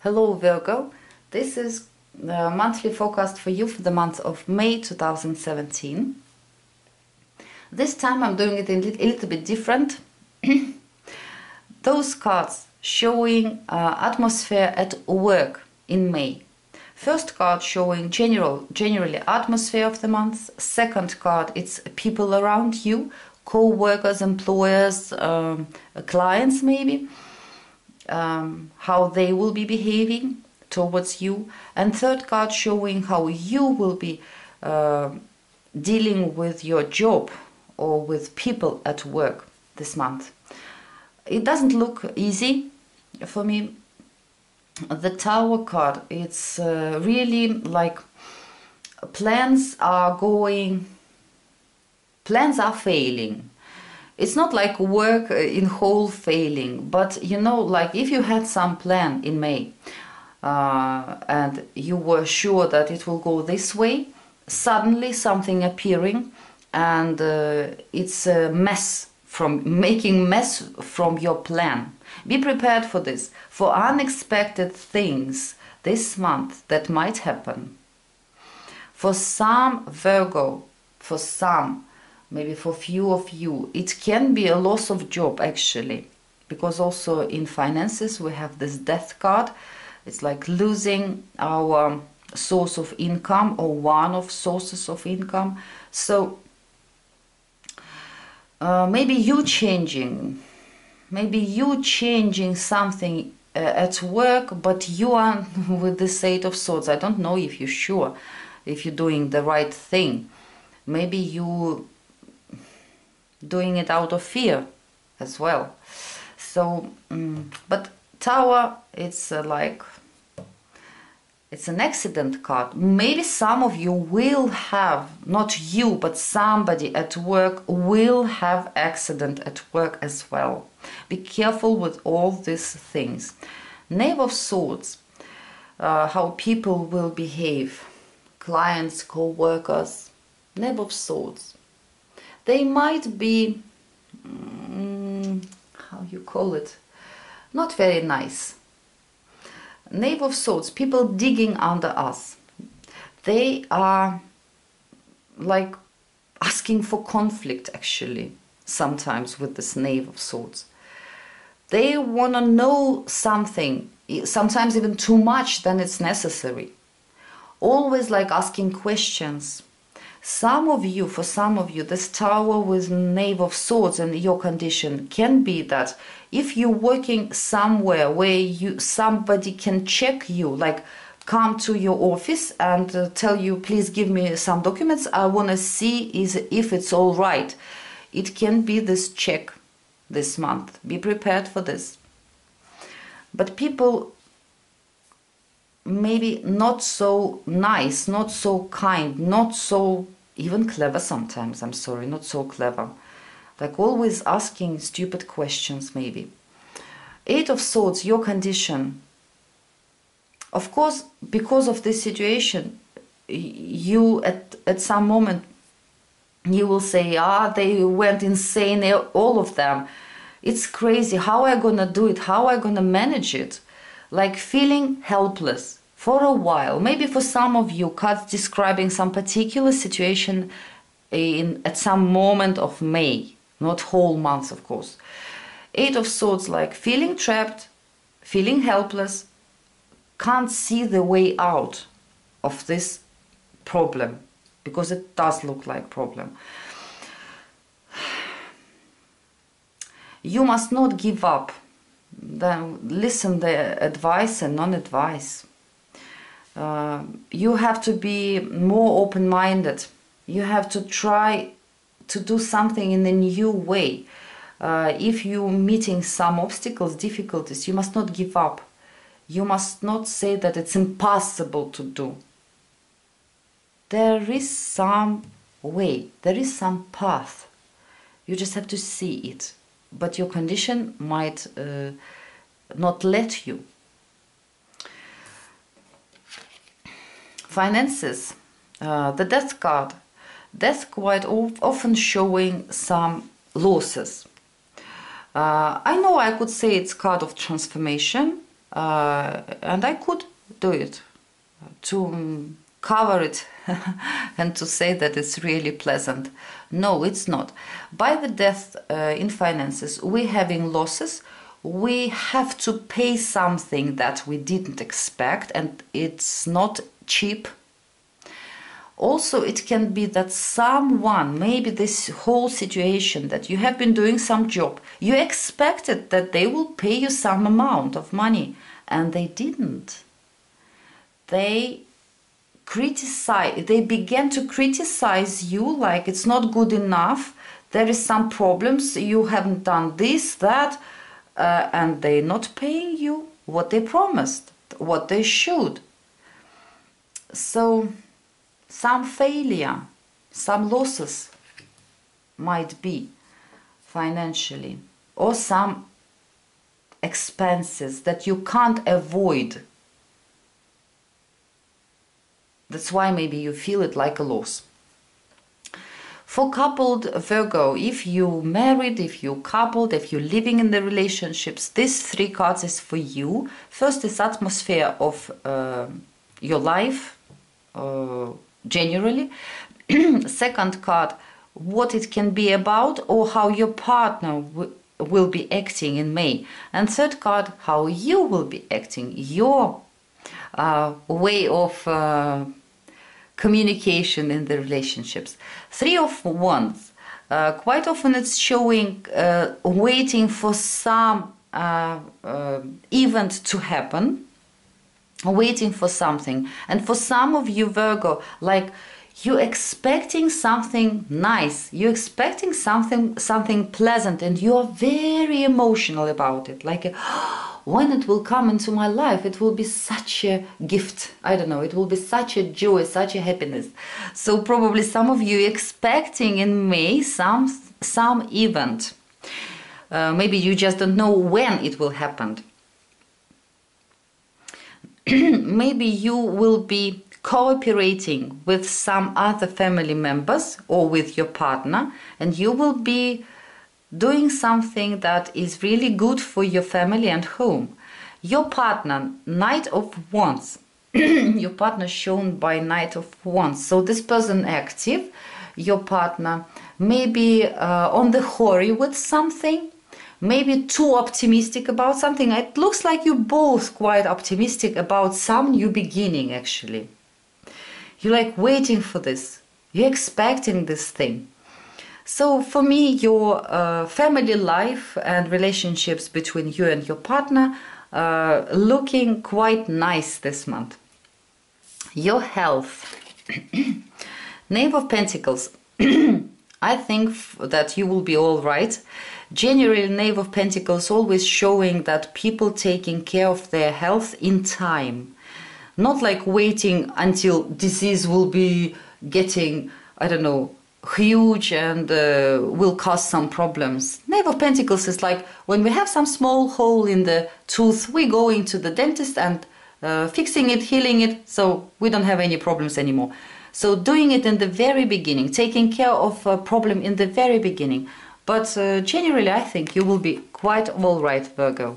Hello Virgo, this is the monthly forecast for you for the month of May 2017. This time I'm doing it a little bit different. Those cards showing atmosphere at work in May. First card showing generally atmosphere of the month. Second card, it's people around you, co-workers, employers, clients maybe. How they will be behaving towards you, and third card showing how you will be dealing with your job or with people at work this month. It doesn't look easy for me. The Tower card, it's really like plans are failing. It's not like work in whole failing, but you know, like if you had some plan in May and you were sure that it will go this way, suddenly something appearing and it's a mess making mess from your plan. Be prepared for this, for unexpected things this month that might happen. For some Virgo, for some, maybe for few of you, it can be a loss of job actually, because also in finances we have this death card. It's like losing our source of income or one of sources of income. So maybe you changing something at work, but you are with this Eight of Swords. I don't know if you're sure if you're doing the right thing. Maybe you doing it out of fear as well. So but Tower, it's like it's an accident card. Maybe some of you will have, not you, but somebody at work will have accident at work as well. Be careful with all these things. Knave of Swords, how people will behave, clients, co-workers. Knave of Swords, they might be, how you call it, not very nice. Knave of Swords, people digging under us. They are like asking for conflict actually, sometimes with this Knave of Swords. They want to know something, sometimes even too much than it's necessary. Always like asking questions. Some of you, for some of you, this Tower with Knave of Swords and your condition can be that if you're working somewhere where somebody can check you, like come to your office and tell you, please give me some documents, I want to see if it's all right. It can be this check this month. Be prepared for this. But people maybe not so nice, not so kind, not so even clever sometimes, I'm sorry, not so clever. Like always asking stupid questions maybe. Eight of Swords, your condition. Of course, because of this situation, you at some moment, you will say, they went insane, all of them. It's crazy, how am I gonna do it, how am I gonna manage it? Like feeling helpless for a while. Maybe for some of you, cards describing some particular situation at some moment of May, not whole months, of course. Eight of Swords, like feeling trapped, feeling helpless, can't see the way out of this problem, because it does look like problem. You must not give up. Then listen the advice and non-advice. You have to be more open-minded. You have to try to do something in a new way. If you're meeting some obstacles, difficulties, you must not give up. You must not say that it's impossible to do. There is some way, there is some path. You just have to see it. But your condition might not let you. Finances, the Death card. Death quite often showing some losses. I know I could say it's card of transformation, and I could do it to cover it and to say that it's really pleasant. No, it's not. By the death in finances, we're having losses. We have to pay something that we didn't expect, and it's not cheap. Also, it can be that someone, maybe this whole situation that you have been doing some job, you expected that they will pay you some amount of money, and they didn't. They began to criticize you, like it's not good enough, there is some problems, you haven't done this, that, and they're not paying you what they promised, what they should. So some failure, some losses might be financially, or some expenses that you can't avoid. That's why maybe you feel it like a loss. For coupled Virgo, if you married, if you coupled, if you're living in the relationships, these three cards is for you. First is atmosphere of your life, generally. Second card, what it can be about, or how your partner will be acting in May. And third card, how you will be acting, your way of communication in the relationships. Three of Wands, quite often it's showing waiting for some event to happen, waiting for something. And for some of you Virgo, like you're expecting something nice, you're expecting something pleasant, and you're very emotional about it, like when it will come into my life, it will be such a gift, I don't know, it will be such a joy, such a happiness. So probably some of you expecting in May some event, maybe you just don't know when it will happen. Maybe you will be cooperating with some other family members or with your partner, and you will be doing something that is really good for your family and home. Your partner, Knight of Wands, your partner shown by Knight of Wands. So this person active, your partner may be on the hurry with something, maybe too optimistic about something. It looks like you're both quite optimistic about some new beginning, actually. You're like waiting for this. You're expecting this thing. So for me, your family life and relationships between you and your partner are looking quite nice this month. Your health. Knave of Pentacles. I think that you will be all right. Generally, Knave of Pentacles always showing that people taking care of their health in time. Not like waiting until disease will be getting, I don't know, huge and will cause some problems. Knave of Pentacles is like when we have some small hole in the tooth, we go into the dentist and fixing it, healing it, so we don't have any problems anymore. So doing it in the very beginning, taking care of a problem in the very beginning. But generally, I think you will be quite all right, Virgo,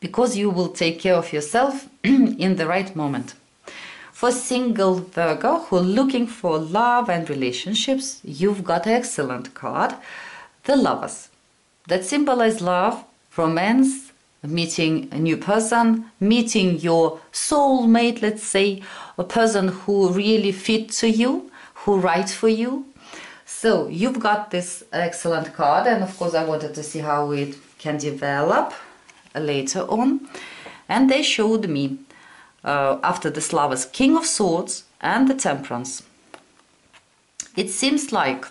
because you will take care of yourself in the right moment. For single Virgo who are looking for love and relationships, you've got an excellent card, the Lovers. That symbolize love, romance, meeting a new person, meeting your soulmate, let's say, a person who really fit to you, who right for you. So you've got this excellent card, and of course I wanted to see how it can develop later on. And they showed me after the Lovers, King of Swords and the Temperance. It seems like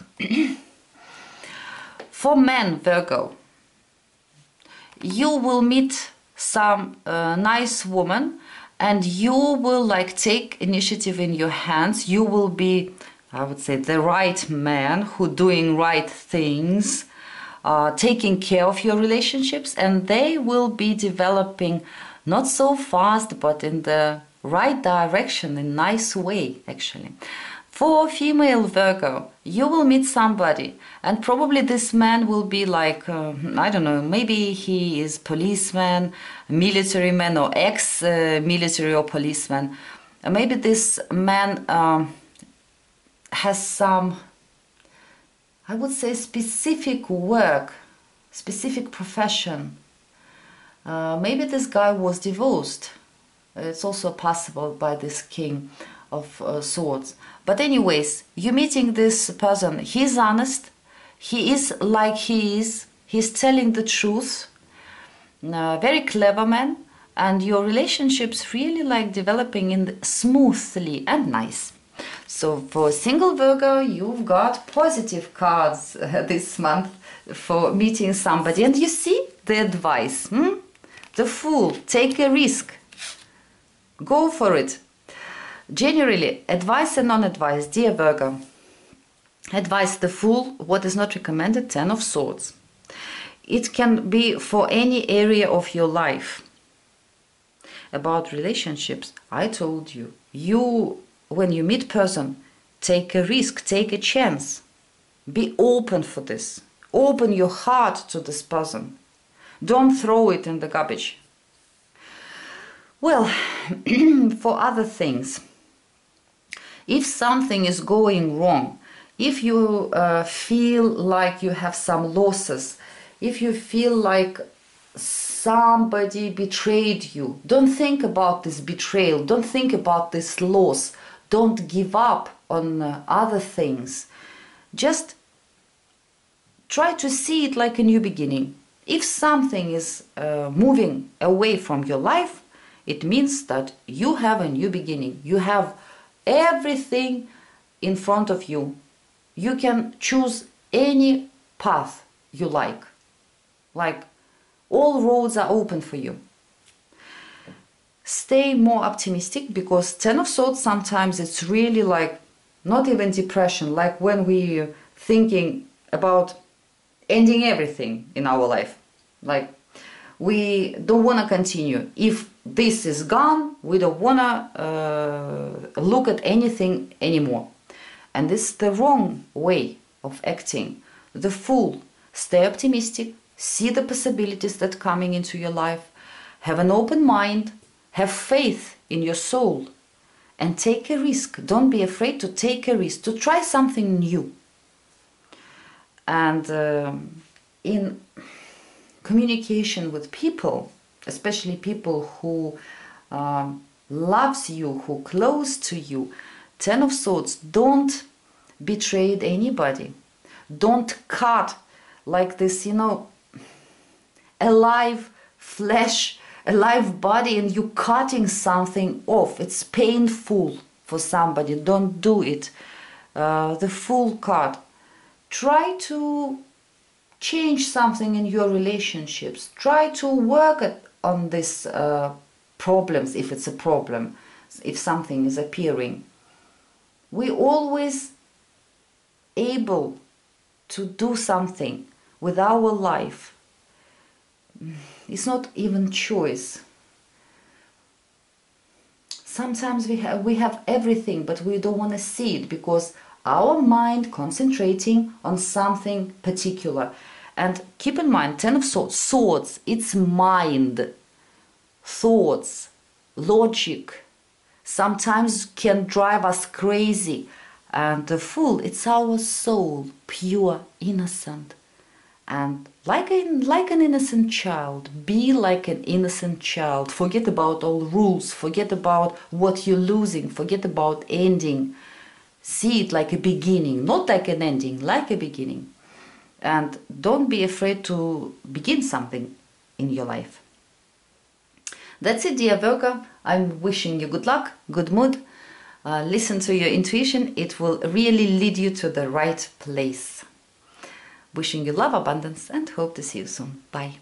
for men, Virgo, you will meet some nice woman, and you will like take initiative in your hands. You will be, I would say, the right man who doing right things, taking care of your relationships, and they will be developing not so fast, but in the right direction, in a nice way, actually. For female Virgo, you will meet somebody, and probably this man will be like, I don't know, maybe he is policeman, military man, or ex-military or policeman. Maybe this man has some, I would say, specific work, specific profession. Maybe this guy was divorced. It's also possible by this King of Swords. But anyways, you're meeting this person. He's honest. He is like he is. He's telling the truth. Very clever man. And your relationship's really like developing in smoothly and nice. So for single Virgo, you've got positive cards this month for meeting somebody. And you see the advice. The Fool. Take a risk. Go for it. Generally, advice and non-advice. Dear Virgo, advice: the Fool. What is not recommended? 10 of Swords. It can be for any area of your life. About relationships, I told you, when you meet person, take a risk, take a chance. Be open for this. Open your heart to this person. Don't throw it in the garbage. Well, for other things, if something is going wrong, if you feel like you have some losses, if you feel like somebody betrayed you, don't think about this betrayal, don't think about this loss, don't give up on other things. Just try to see it like a new beginning. If something is moving away from your life, it means that you have a new beginning. You have everything in front of you. You can choose any path you like. Like, all roads are open for you. Stay more optimistic, because 10 of Swords, sometimes it's really like not even depression, like when we're thinking about ending everything in our life. Like, we don't want to continue. If this is gone, we don't want to look at anything anymore. And this is the wrong way of acting. The Fool. Stay optimistic. See the possibilities that are coming into your life. Have an open mind. Have faith in your soul. And take a risk. Don't be afraid to take a risk. To try something new. And in communication with people, especially people who loves you, who close to you, 10 of Swords, don't betray anybody. Don't cut like this, alive flesh, alive body, and you cutting something off. It's painful for somebody. Don't do it. The Fool card. Try to change something in your relationships. Try to work on these problems, if it's a problem, if something is appearing. We always able to do something with our life. It's not even choice. Sometimes we have everything, but we don't want to see it because our mind concentrating on something particular. And keep in mind, 10 of Swords, it's mind, thoughts, logic, sometimes can drive us crazy. And the Fool, it's our soul, pure, innocent. And like an innocent child, be like an innocent child. Forget about all rules, forget about what you're losing, forget about ending. See it like a beginning, not like an ending, like a beginning. And don't be afraid to begin something in your life. That's it, dear Virgo. I'm wishing you good luck, good mood. Listen to your intuition. It will really lead you to the right place. Wishing you love, abundance, and hope to see you soon. Bye.